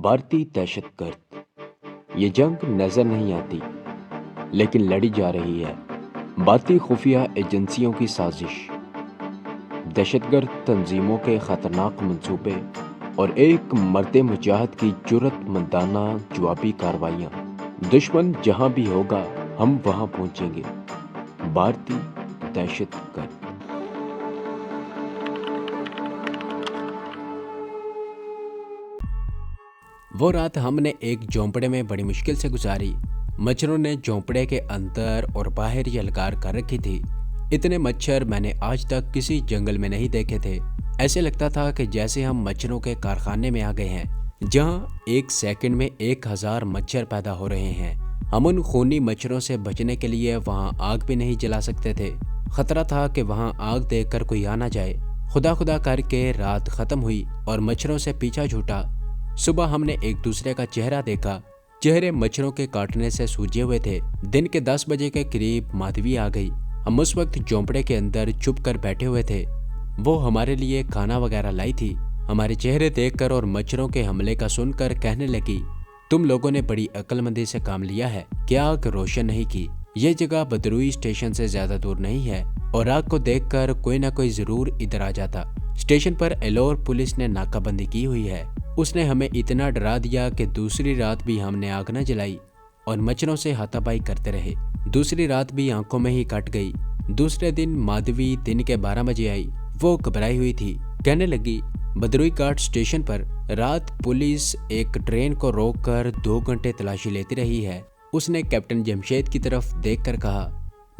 भारतीय दहशतगर्द। ये जंग नजर नहीं आती लेकिन लड़ी जा रही है। भारतीय खुफिया एजेंसियों की साजिश, दहशतगर्द तंजीमों के खतरनाक मंसूबे और एक मर्द मुजाहिद की जुर्रतमंदाना जवाबी कार्रवाइयाँ। दुश्मन जहां भी होगा हम वहां पहुंचेंगे। भारतीय दहशतगर्द। वो रात हमने एक झोंपड़े में बड़ी मुश्किल से गुजारी। मच्छरों ने झोंपड़े के अंदर और बाहर यलगार कर रखी थी। इतने मच्छर मैंने आज तक किसी जंगल में नहीं देखे थे। ऐसे लगता था कि जैसे हम मच्छरों के कारखाने में आ गए हैं, जहां एक सेकंड में 1000 मच्छर पैदा हो रहे हैं। हम उन खूनी मच्छरों से बचने के लिए वहां आग भी नहीं जला सकते थे। खतरा था कि वहां आग देखकर कोई आ ना जाए। खुदा खुदा करके रात खत्म हुई और मच्छरों से पीछा छूटा। सुबह हमने एक दूसरे का चेहरा देखा। चेहरे मच्छरों के काटने से सूजे हुए थे। दिन के 10 बजे के करीब माधवी आ गई। हम उस वक्त झोंपड़े के अंदर चुप कर बैठे हुए थे। वो हमारे लिए खाना वगैरह लाई थी। हमारे चेहरे देखकर और मच्छरों के हमले का सुनकर कहने लगी, तुम लोगों ने बड़ी अक्लमंदी से काम लिया है कि आग रोशन नहीं की। ये जगह बदरूई स्टेशन से ज्यादा दूर नहीं है और आग को देखकर कोई ना कोई जरूर इधर आ जाता। स्टेशन पर एलोर पुलिस ने नाकाबंदी की हुई है। उसने हमें इतना डरा दिया कि दूसरी रात भी हमने आग न जलाई और मच्छरों से हाथापाई करते रहे। दूसरी रात भी आंखों में ही कट गई। दूसरे दिन माधवी दिन के 12 बजे आई। वो घबराई हुई थी। कहने लगी, बदरुई घाट स्टेशन पर रात पुलिस एक ट्रेन को रोककर 2 घंटे तलाशी लेती रही है। उसने कैप्टन जमशेद की तरफ देखकर कहा,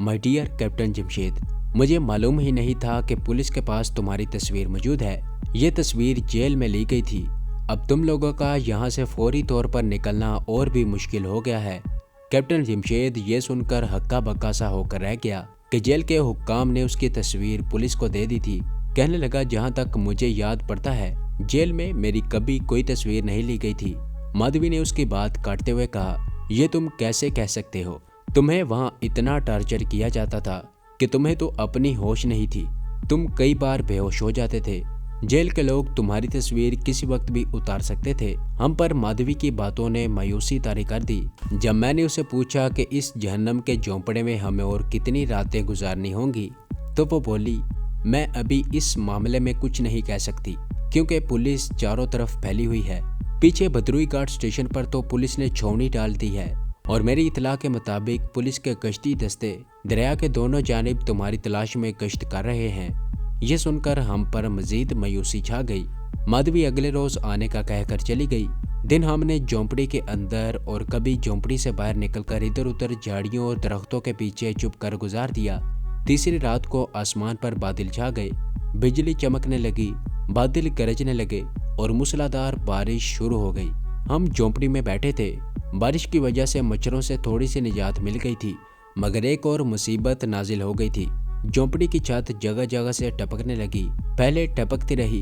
माय डियर कैप्टन जमशेद, मुझे मालूम ही नहीं था कि पुलिस के पास तुम्हारी तस्वीर मौजूद है। ये तस्वीर जेल में ली गई थी। अब तुम लोगों का यहाँ से फौरी तौर पर निकलना और भी मुश्किल हो गया है। कैप्टन जमशेद ये सुनकर हक्का बक्का सा होकर रह गया कि जेल के हुक्काम ने उसकी तस्वीर पुलिस को दे दी थी। कहने लगा, जहाँ तक मुझे याद पड़ता है जेल में मेरी कभी कोई तस्वीर नहीं ली गई थी। माधवी ने उसकी बात काटते हुए कहा, ये तुम कैसे कह सकते हो? तुम्हें वहाँ इतना टॉर्चर किया जाता था कि तुम्हें तो अपनी होश नहीं थी। तुम कई बार बेहोश हो जाते थे। जेल के लोग तुम्हारी तस्वीर किसी वक्त भी उतार सकते थे। हम पर माधवी की बातों ने मायूसी तारी कर दी। जब मैंने उसे पूछा कि इस जहन्नम के झोंपड़े में हमें और कितनी रातें गुजारनी होंगी, तो वो बोली, मैं अभी इस मामले में कुछ नहीं कह सकती क्योंकि पुलिस चारों तरफ फैली हुई है। पीछे बदरुई घाट स्टेशन पर तो पुलिस ने छावनी डाल दी है और मेरी इतला के मुताबिक पुलिस के गश्ती दस्ते दरिया के दोनों जानिब तुम्हारी तलाश में गश्त कर रहे हैं। ये सुनकर हम पर मजीद मायूसी छा गई। माधवी अगले रोज आने का कहकर चली गई। दिन हमने झोंपड़ी के अंदर और कभी झोंपड़ी से बाहर निकलकर इधर उधर झाड़ियों और दरख्तों के पीछे चुप कर गुजार दिया। तीसरी रात को आसमान पर बादल छा गए। बिजली चमकने लगी, बादल गरजने लगे और मूसलाधार बारिश शुरू हो गई। हम झोंपड़ी में बैठे थे। बारिश की वजह से मच्छरों से थोड़ी सी निजात मिल गई थी, मगर एक और मुसीबत नाजिल हो गई थी। झोंपड़ी की छत जगह जगह से टपकने लगी। पहले टपकती रही।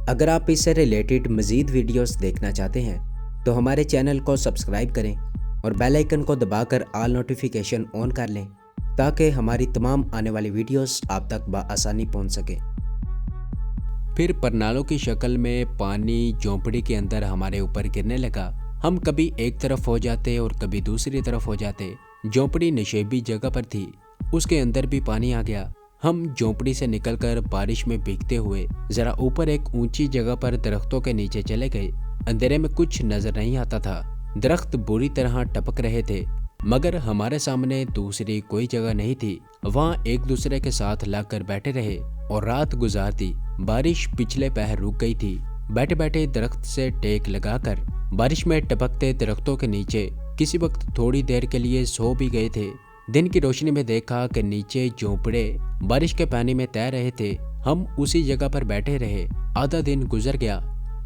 अगर आप इससे रिलेटेड मज़ीद वीडियोस देखना चाहते हैं तो हमारे चैनल को सब्सक्राइब करें और बेल आइकन को दबाकर ऑल नोटिफिकेशन ऑन कर लें ताकि हमारी तमाम आने वाली वीडियोस आप तक बआसानी पहुंच सके। फिर परनालों की शक्ल में पानी झोंपड़ी के अंदर हमारे ऊपर गिरने लगा। हम कभी एक तरफ हो जाते और कभी दूसरी तरफ हो जाते। झोंपड़ी नशेबी जगह पर थी, उसके अंदर भी पानी आ गया। हम झोंपड़ी से निकलकर बारिश में भीगते हुए जरा ऊपर एक ऊंची जगह पर दरख्तों के नीचे चले गए। अंधेरे में कुछ नजर नहीं आता था। दरख्त बुरी तरह टपक रहे थे, मगर हमारे सामने दूसरी कोई जगह नहीं थी। वहाँ एक दूसरे के साथ लगकर बैठे रहे और रात गुजार दी। बारिश पिछले पहर रुक गई थी। बैठे बैठे दरख्त से टेक लगाकर बारिश में टपकते दरख्तों के नीचे किसी वक्त थोड़ी देर के लिए सो भी गए थे। दिन की रोशनी में देखा कि नीचे झोंपड़े बारिश के पानी में तैर रहे थे। हम उसी जगह पर बैठे रहे। आधा दिन गुजर गया।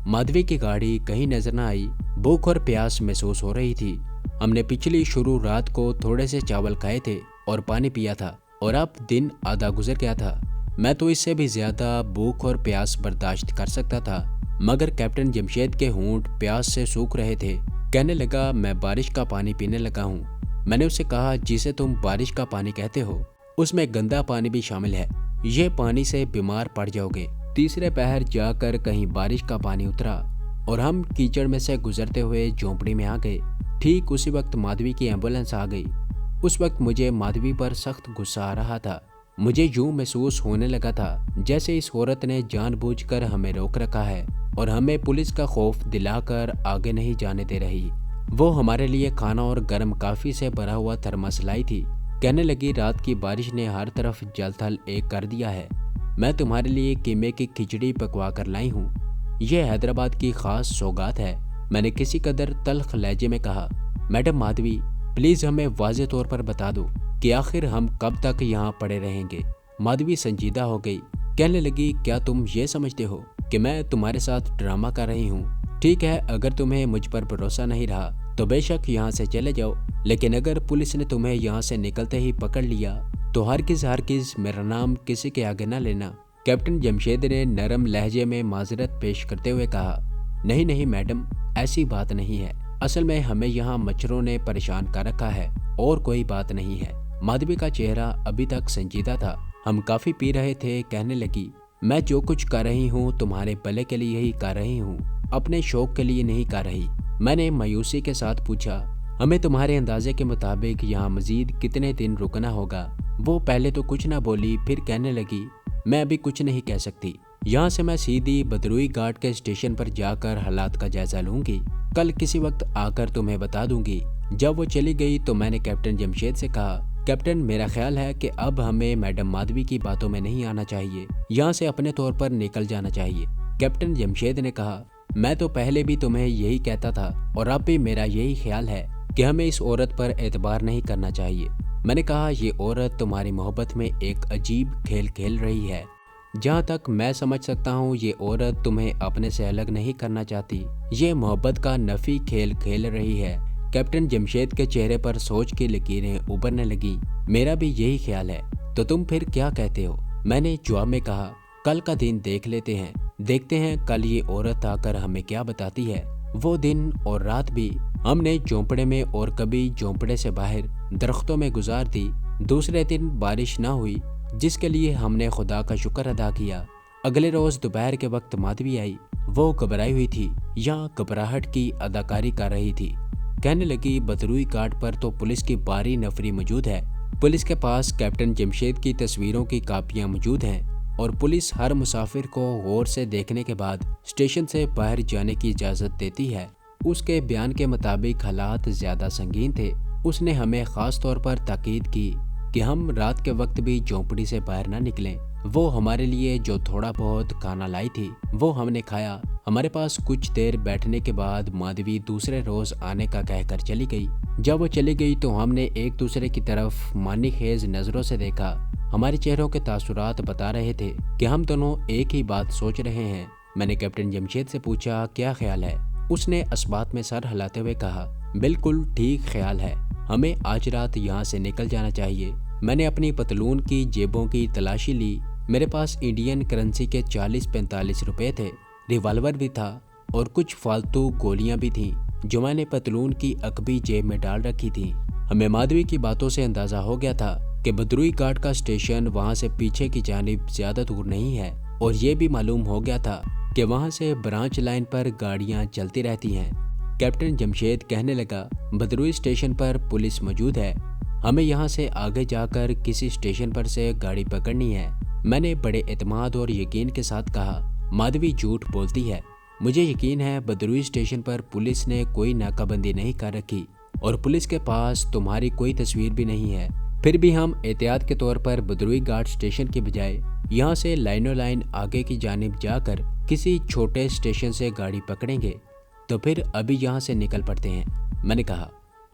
माधवी की गाड़ी कहीं नजर न आई। भूख और प्यास महसूस हो रही थी। हमने पिछली शुरू रात को थोड़े से चावल खाए थे और पानी पिया था और अब दिन आधा गुजर गया था। मैं तो इससे भी ज्यादा भूख और प्यास बर्दाश्त कर सकता था, मगर कैप्टन जमशेद के होंठ प्यास से सूख रहे थे। कहने लगा, मैं बारिश का पानी पीने लगा हूँ। मैंने उसे कहा, जिसे तुम बारिश का पानी कहते हो उसमें गंदा पानी भी शामिल है। ये पानी से बीमार पड़ जाओगे। तीसरे पहर जाकर कहीं बारिश का पानी उतरा। और हम कीचड़ में से गुजरते हुए झोंपड़ी में आ गए। ठीक उसी वक्त माधवी की एम्बुलेंस आ गई। उस वक्त मुझे माधवी पर सख्त गुस्सा आ रहा था। मुझे यूं महसूस होने लगा था जैसे इस औरत ने जानबूझकर हमें रोक रखा है और हमें पुलिस का खौफ दिलाकर आगे नहीं जाने दे रही। वो हमारे लिए खाना और गर्म कॉफी से भरा हुआ थर्मस लाई थी। कहने लगी, रात की बारिश ने हर तरफ जल थल एक कर दिया है। मैं तुम्हारे लिए कीमे की खिचड़ी पकवा कर लाई हूँ। यह हैदराबाद की खास सौगात है। मैंने किसी कदर तल्ख लहजे में कहा। मैडम माधवी, प्लीज हमें वाज़े तौर पर बता दो कि आखिर हम कब तक यहाँ पड़े रहेंगे। माधवी संजीदा हो गई। कहने लगी, क्या तुम ये समझते हो कि मैं तुम्हारे साथ ड्रामा कर रही हूँ? ठीक है, अगर तुम्हें मुझ पर भरोसा नहीं रहा तो बेशक यहाँ से चले जाओ, लेकिन अगर पुलिस ने तुम्हें यहाँ से निकलते ही पकड़ लिया तो हरगिज़ मेरा नाम किसी के आगे न लेना। कैप्टन जमशेद ने नरम लहजे में माजरत पेश करते हुए कहा। नहीं नहीं मैडम, ऐसी बात नहीं है। असल में हमें यहाँ मच्छरों ने परेशान कर रखा है और कोई बात नहीं है। माधवी का चेहरा अभी तक संजीदा था। हम काफी पी रहे थे। कहने लगी, मैं जो कुछ कर रही हूँ तुम्हारे भले के लिए ही कर रही हूँ, अपने शौक के लिए नहीं कर रही। मैंने मायूसी के साथ पूछा, हमें तुम्हारे अंदाजे के मुताबिक यहाँ मजीद कितने दिन रुकना होगा? वो पहले तो कुछ ना बोली, फिर कहने लगी, मैं अभी कुछ नहीं कह सकती। यहाँ से मैं सीधी बदरुई घाट के स्टेशन पर जाकर हालात का जायजा लूंगी। कल किसी वक्त आकर तुम्हें बता दूंगी। जब वो चली गई तो मैंने कैप्टन जमशेद से कहा, कैप्टन मेरा ख्याल है कि अब हमें मैडम माधवी की बातों में नहीं आना चाहिए, यहाँ से अपने तौर पर निकल जाना चाहिए। कैप्टन जमशेद ने कहा, मैं तो पहले भी तुम्हें यही कहता था और अब भी मेरा यही ख्याल है कि हमें इस औरत पर एतबार नहीं करना चाहिए। मैंने कहा, ये औरत तुम्हारी मोहब्बत में एक अजीब खेल खेल रही है। जहाँ तक मैं समझ सकता हूँ ये औरत तुम्हें अपने से अलग नहीं करना चाहती, ये मोहब्बत का नफी खेल खेल रही है। कैप्टन जमशेद के चेहरे पर सोच की लकीरें उभरने लगी। मेरा भी यही ख्याल है। तो तुम फिर क्या कहते हो? मैंने जवाब में कहा, कल का दिन देख लेते हैं, देखते हैं कल ये औरत आकर हमें क्या बताती है। वो दिन और रात भी हमने झोंपड़े में और कभी झोंपड़े से बाहर दरख्तों में गुजार दी। दूसरे दिन बारिश न हुई, जिसके लिए हमने खुदा का शुक्र अदा किया। अगले रोज दोपहर के वक्त माधवी आई। वो घबराई हुई थी या घबराहट की अदाकारी कर रही थी। कहने लगी, बदरुई घाट पर तो पुलिस की भारी नफरी मौजूद है। पुलिस के पास कैप्टन जमशेद की तस्वीरों की कापियां मौजूद हैं और पुलिस हर मुसाफिर को गौर से देखने के बाद स्टेशन से बाहर जाने की इजाज़त देती है। उसके बयान के मुताबिक हालात ज़्यादा संगीन थे। उसने हमें ख़ास तौर पर ताकीद की कि हम रात के वक्त भी झोंपड़ी से बाहर ना निकलें। वो हमारे लिए जो थोड़ा बहुत खाना लाई थी वो हमने खाया। हमारे पास कुछ देर बैठने के बाद माधवी दूसरे रोज आने का कहकर चली गई। जब वो चली गई तो हमने एक दूसरे की तरफ मानी खेज नजरों से देखा। हमारे चेहरों के तासुरात बता रहे थे कि हम दोनों एक ही बात सोच रहे हैं। मैंने कैप्टन जमशेद से पूछा, क्या ख्याल है? उसने अस्बात में सर हिलाते हुए कहा, बिल्कुल ठीक ख्याल है, हमें आज रात यहाँ से निकल जाना चाहिए। मैंने अपनी पतलून की जेबों की तलाशी ली। मेरे पास इंडियन करेंसी के 40-45 रुपए थे, रिवाल्वर भी था और कुछ फालतू गोलियां भी थीं जो मैंने पतलून की अकबी जेब में डाल रखी थी। हमें माधवी की बातों से अंदाजा हो गया था कि बदरुई घाट का स्टेशन वहां से पीछे की जानिब ज्यादा दूर नहीं है और ये भी मालूम हो गया था कि वहां से ब्रांच लाइन पर गाड़ियां चलती रहती हैं। कैप्टन जमशेद कहने लगा, बदरुई स्टेशन पर पुलिस मौजूद है, हमें यहाँ से आगे जाकर किसी स्टेशन पर से गाड़ी पकड़नी है। मैंने बड़े एतमाद और यकीन के साथ कहा, माधवी झूठ बोलती है। मुझे यकीन है बदरुई स्टेशन पर पुलिस ने कोई नाकाबंदी नहीं कर रखी और पुलिस के पास तुम्हारी कोई तस्वीर भी नहीं है। फिर भी हम एहतियात के तौर पर बदरुई घाट स्टेशन के बजाय यहाँ से लाइनों लाइन आगे की जानिब जाकर किसी छोटे स्टेशन से गाड़ी पकड़ेंगे। तो फिर अभी यहाँ से निकल पड़ते हैं। मैंने कहा,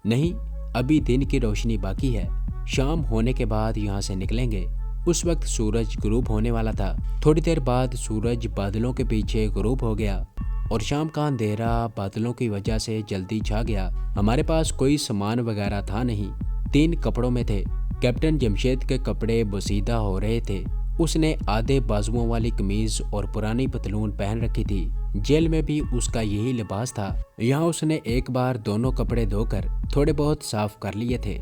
नहीं, अभी दिन की रोशनी बाकी है, शाम होने के बाद यहाँ से निकलेंगे। उस वक्त सूरज गुरूब होने वाला था। थोड़ी देर बाद सूरज बादलों के पीछे गुरूब हो गया और शाम का अंधेरा बादलों की वजह से जल्दी छा गया। हमारे पास कोई सामान वगैरह था नहीं, 3 कपड़ों में थे। कैप्टन जमशेद के कपड़े बोसीदा हो रहे थे। उसने आधे बाजुओं वाली कमीज और पुरानी पतलून पहन रखी थी। जेल में भी उसका यही लिबास था। यहाँ उसने एक बार दोनों कपड़े धोकर थोड़े बहुत साफ कर लिए थे।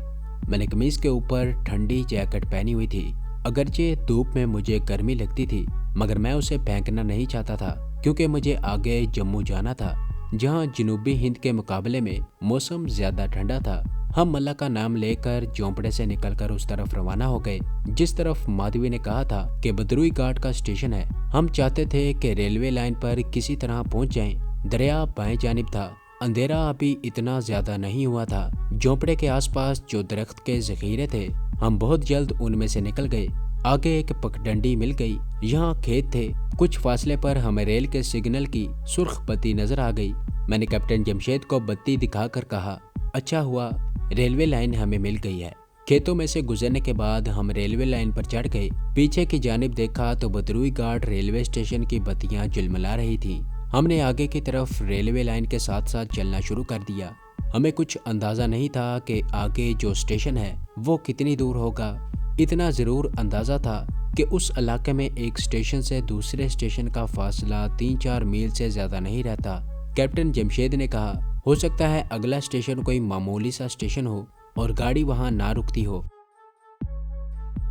मैंने कमीज के ऊपर ठंडी जैकेट पहनी हुई थी। अगरचे धूप में मुझे गर्मी लगती थी, मगर मैं उसे फेंकना नहीं चाहता था क्योंकि मुझे आगे जम्मू जाना था। जहां जनूबी हिंद के मुकाबले में मौसम ज्यादा ठंडा था। हम मल्ला का नाम लेकर झोंपड़े से निकलकर उस तरफ रवाना हो गए जिस तरफ माधवी ने कहा था कि बदरुई घाट का स्टेशन है। हम चाहते थे कि रेलवे लाइन पर किसी तरह पहुंच जाएं। दरिया बाएं जानिब था। अंधेरा अभी इतना ज्यादा नहीं हुआ था। झोंपड़े के आसपास जो दरख्त के जखीरे थे, हम बहुत जल्द उनमें से निकल गए। आगे एक पगडंडी मिल गई। यहाँ खेत थे। कुछ फासले पर हमें रेल के सिग्नल की सुर्ख बत्ती नजर आ गई। मैंने कैप्टन जमशेद को बत्ती दिखाकर कहा, अच्छा हुआ रेलवे लाइन हमें मिल गई है। खेतों में से गुजरने के बाद हम रेलवे लाइन पर चढ़ गए। पीछे की जानिब देखा तो बदरुई घाट रेलवे स्टेशन की बत्तियां झिलमिला रही थीं। हमने आगे की तरफ रेलवे लाइन के साथ साथ चलना शुरू कर दिया। हमें कुछ अंदाजा नहीं था कि आगे जो स्टेशन है वो कितनी दूर होगा। इतना जरूर अंदाजा था कि उस इलाके में एक स्टेशन से दूसरे स्टेशन का फासला 3-4 मील से ज्यादा नहीं रहता। कैप्टन जमशेद ने कहा, हो सकता है अगला स्टेशन कोई मामूली सा स्टेशन हो और गाड़ी वहां ना रुकती हो।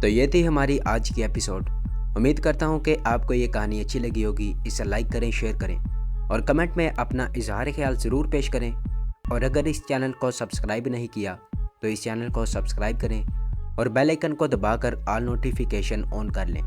तो ये थी हमारी आज की एपिसोड। उम्मीद करता हूँ कि आपको ये कहानी अच्छी लगी होगी। इसे लाइक करें, शेयर करें और कमेंट में अपना इजहार ख्याल ज़रूर पेश करें। और अगर इस चैनल को सब्सक्राइब नहीं किया तो इस चैनल को सब्सक्राइब करें और बेल आइकन को दबाकर ऑल नोटिफिकेशन ऑन कर लें।